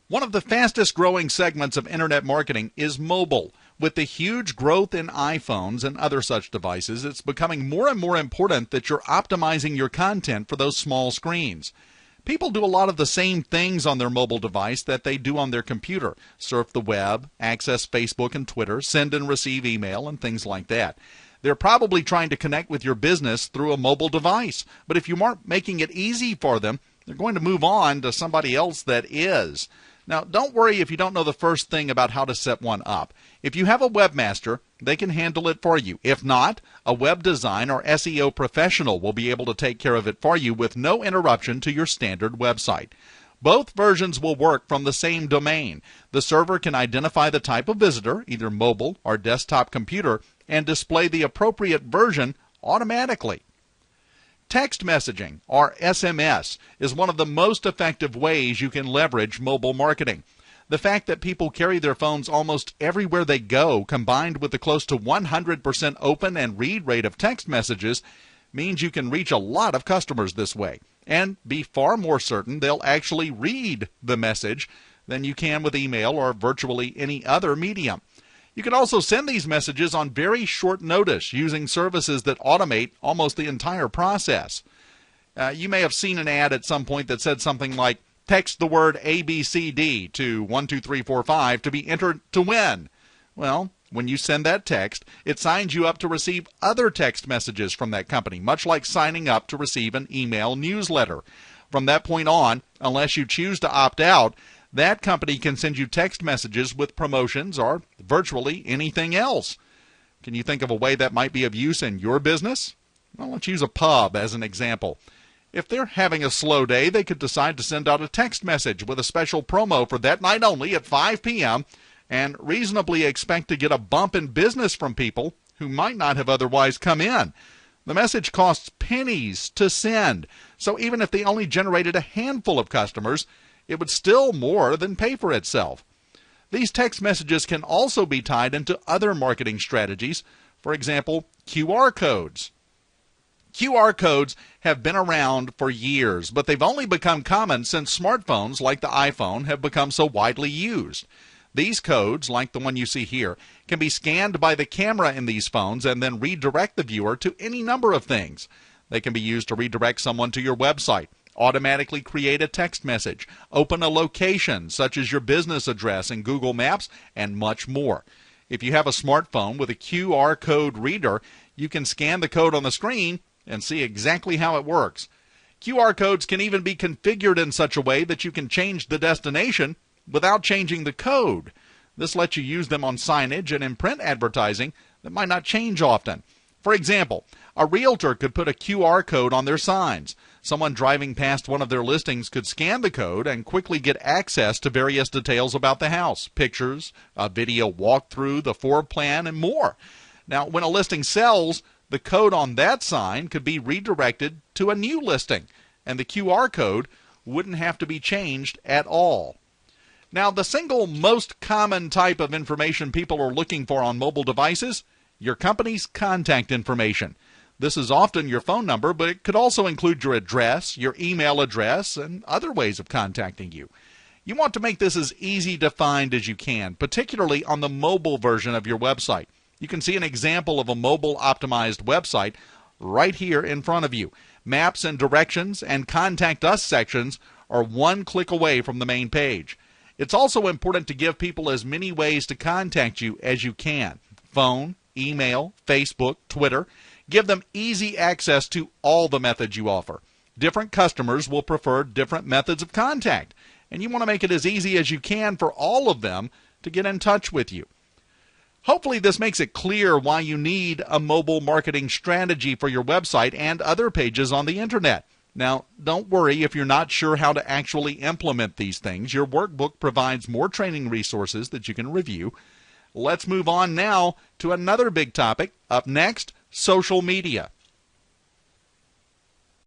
One of the fastest growing segments of internet marketing is mobile. With the huge growth in iPhones and other such devices, it's becoming more and more important that you're optimizing your content for those small screens. People do a lot of the same things on their mobile device that they do on their computer. Surf the web, access Facebook and Twitter, send and receive email, and things like that. They're probably trying to connect with your business through a mobile device. But if you aren't making it easy for them, they're going to move on to somebody else that is. Now, don't worry if you don't know the first thing about how to set one up. If you have a webmaster, they can handle it for you. If not, a web design or SEO professional will be able to take care of it for you with no interruption to your standard website. Both versions will work from the same domain. The server can identify the type of visitor, either mobile or desktop computer, and display the appropriate version automatically. Text messaging, or SMS, is one of the most effective ways you can leverage mobile marketing. The fact that people carry their phones almost everywhere they go, combined with the close to 100% open and read rate of text messages, means you can reach a lot of customers this way, and be far more certain they'll actually read the message than you can with email or virtually any other medium. You can also send these messages on very short notice using services that automate almost the entire process. You may have seen an ad at some point that said something like, text the word ABCD to 12345 to be entered to win. Well, when you send that text, it signs you up to receive other text messages from that company, much like signing up to receive an email newsletter. From that point on, unless you choose to opt out, that company can send you text messages with promotions or virtually anything else. Can you think of a way that might be of use in your business? Well, let's use a pub as an example. If they're having a slow day, they could decide to send out a text message with a special promo for that night only at 5 p.m. and reasonably expect to get a bump in business from people who might not have otherwise come in. The message costs pennies to send, so even if they only generated a handful of customers, it would still more than pay for itself. These text messages can also be tied into other marketing strategies, for example, QR codes. QR codes have been around for years, but they've only become common since smartphones like the iPhone have become so widely used. These codes, like the one you see here, can be scanned by the camera in these phones and then redirect the viewer to any number of things. They can be used to redirect someone to your website, automatically create a text message, open a location such as your business address in Google Maps, and much more. If you have a smartphone with a QR code reader, you can scan the code on the screen and see exactly how it works. QR codes can even be configured in such a way that you can change the destination without changing the code. This lets you use them on signage and in print advertising that might not change often. For example, a realtor could put a QR code on their signs. Someone driving past one of their listings could scan the code and quickly get access to various details about the house, pictures, a video walkthrough, the floor plan, and more. Now, when a listing sells, the code on that sign could be redirected to a new listing, and the QR code wouldn't have to be changed at all. Now, the single most common type of information people are looking for on mobile devices, your company's contact information. This is often your phone number, but it could also include your address, your email address, and other ways of contacting you. You want to make this as easy to find as you can, particularly on the mobile version of your website. You can see an example of a mobile-optimized website right here in front of you. Maps and directions and Contact Us sections are one click away from the main page. It's also important to give people as many ways to contact you as you can. Phone, email, Facebook, Twitter. Give them easy access to all the methods you offer. Different customers will prefer different methods of contact, and you want to make it as easy as you can for all of them to get in touch with you. Hopefully this makes it clear why you need a mobile marketing strategy for your website and other pages on the internet. Now, don't worry if you're not sure how to actually implement these things. Your workbook provides more training resources that you can review. Let's move on now to another big topic. Up next, social media.